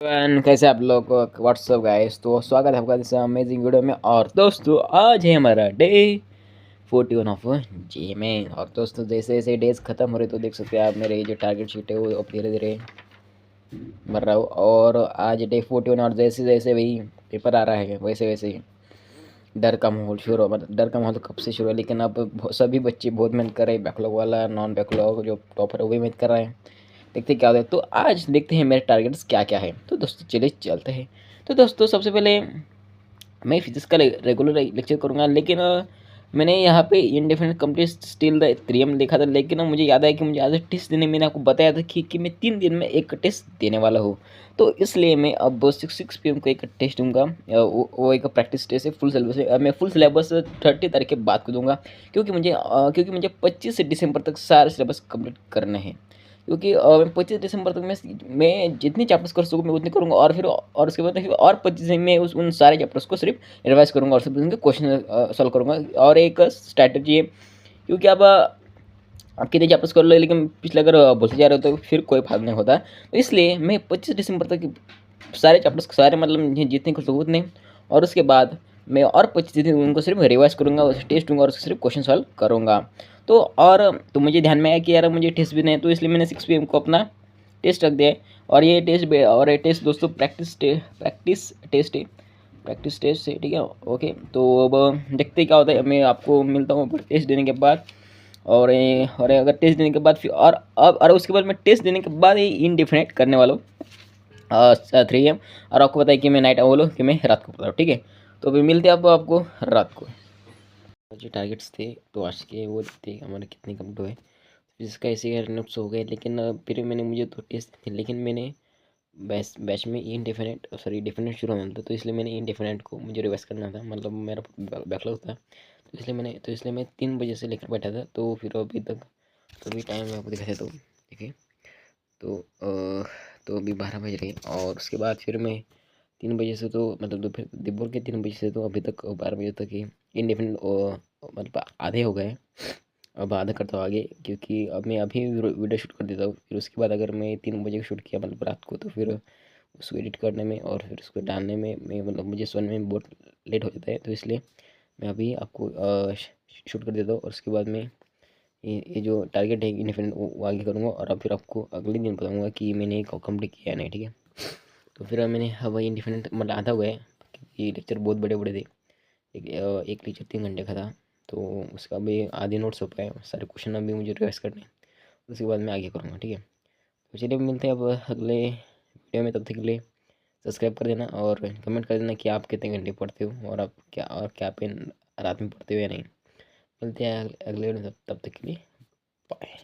कैसे आप लोग व्हाट्सअप गाइस। तो स्वागत है आपका इस अमेजिंग वीडियो में। और दोस्तों आज है हमारा डे 41 ऑफ जी में। और दोस्तों जैसे जैसे डेज खत्म हो रहे तो देख सकते हैं आप मेरे ये जो टारगेट शीट है वो अब धीरे धीरे भर रहा हूँ। और आज डे 41 और जैसे जैसे वही पेपर आ रहा है वैसे वैसे ही डर का माहौल शुरू हो। मतलब डर का माहौल तो कब से शुरू है, लेकिन अब सभी बच्चे बहुत मेहनत कर रहे हैं। बैकलॉग वाला नॉन बैकलॉग जो टॉपर है वो भी मेहनत कर रहे हैं। देखते क्या होता है। तो आज देखते हैं मेरे टारगेट्स क्या क्या है। तो दोस्तों चलिए चलते हैं। तो दोस्तों सबसे पहले मैं फिजिक्स का रेगुलर लेक्चर करूँगा, लेकिन मैंने यहाँ पे indefinite complete still the theorem लिखा था। लेकिन मुझे याद है कि मुझे आज टेस्ट देने, मैंने आपको बताया था कि मैं 3 दिन में एक टेस्ट देने वाला हूँ। तो इसलिए मैं अब 6 PM को एक टेस्ट दूंगा। वो एक प्रैक्टिस टेस्ट है फुल सिलेबस है। मैं फुल सिलेबस 30 तारीख के बाद को दूंगा, क्योंकि मुझे 25 दिसंबर तक सारे सिलेबस कंप्लीट करने हैं। क्योंकि 25 दिसंबर तक मैं जितनी चैप्टर्स कर सकूँ मैं उतनी करूँगा। और उसके बाद फिर और 25 दिन में उन सारे चैप्टर्स को सिर्फ रिवाइज करूँगा और सिर्फ उनके क्वेश्चन सॉल्व करूँगा। और एक स्ट्रैटेजी है, क्योंकि आप कितने चैप्टर्स कर लो लेकिन पिछले अगर भूलते जा रहे हो तो फिर कोई फायदा नहीं होता। तो इसलिए मैं 25 दिसंबर तक सारे चैप्टर्स सारे मतलब जितने कर सकूँ उतने, और उसके बाद मैं और 25 दिन उनको सिर्फ रिवाइज करूँगा, उसे टेस्ट दूंगा और उसके सिर्फ क्वेश्चन सॉल्व करूँगा। तो मुझे ध्यान में आया कि यार मुझे टेस्ट भी नहीं है, तो इसलिए मैंने 6 PM को अपना टेस्ट रख दिया है। और ये टेस्ट दोस्तों प्रैक्टिस टेस्ट है, ठीक है। ओके, तो अब देखते क्या होता है। मैं आपको मिलता हूँ टेस्ट देने के बाद। और अगर टेस्ट देने के बाद फिर और उसके बाद मैं टेस्ट देने के बाद ही इनडिफिनिट करने वाला हूँ 3 AM। और आपको पता है कि मैं नाइट बोलो कि मैं रात को पढ़ता हूँ, ठीक है। तो अभी मिलते हैं आपको रात को। जो टारगेट्स थे तो आज के वो देखते हैं हमारे कितने कम्प्लीट हुए। जिसका ऐसे नोट्स हो गए, लेकिन फिर मैंने तो टेस्ट थे, लेकिन मैंने बैच में डिफिनेट शुरू होना था। तो इसलिए मैंने इनडिफिनेट को मुझे रिवाइज करना था, मतलब मेरा बैकलॉग था। तो इसलिए मैं 3 बजे से लेकर बैठा था। तो फिर अभी तक तो अभी टाइम मैं आपको दिखा देता हूँ, देखिए। तो तो अभी 12 बज रहे हैं। और उसके बाद फिर मैं 3 बजे से तो मतलब दोपहर के 3 बजे से तो अभी तक 12 बजे तक ही इंडिपेंडेंट मतलब आधे हो गए। अब आधा करता हूँ आगे, क्योंकि अब मैं अभी वीडियो शूट कर देता हूँ। फिर उसके बाद अगर मैं 3 बजे शूट किया मतलब रात को, तो फिर उसको एडिट करने में और फिर उसको डालने में मैं मतलब मुझे सोने में बहुत लेट हो जाता है। तो इसलिए मैं अभी आपको शूट कर देता हूँ। और उसके बाद में ये जो टारगेट है इंडिपेंडेंट वो आगे करूँगा। और अब फिर आपको अगले दिन बताऊँगा कि मैंने कंप्लीट किया है नहीं, ठीक है। तो फिर मैंने वही इंडिपेंडेंट मतलब आधा हुआ है, क्योंकि लेक्चर बहुत बड़े बड़े थे। एक लेक्चर 3 घंटे का था। तो उसका भी आधे नोट्स हो पाए, सारे क्वेश्चन अभी मुझे रिवाइज करने हैं। उसके बाद मैं आगे करूँगा, ठीक है। तो चलिए मिलते हैं अब अगले वीडियो में। तब तक के लिए सब्सक्राइब कर देना और कमेंट कर देना कि आप कितने घंटे पढ़ते हो और आप क्या पे रात में पढ़ते हो या नहीं। मिलते हैं अगले वीडियो में, तब तक के लिए बाय।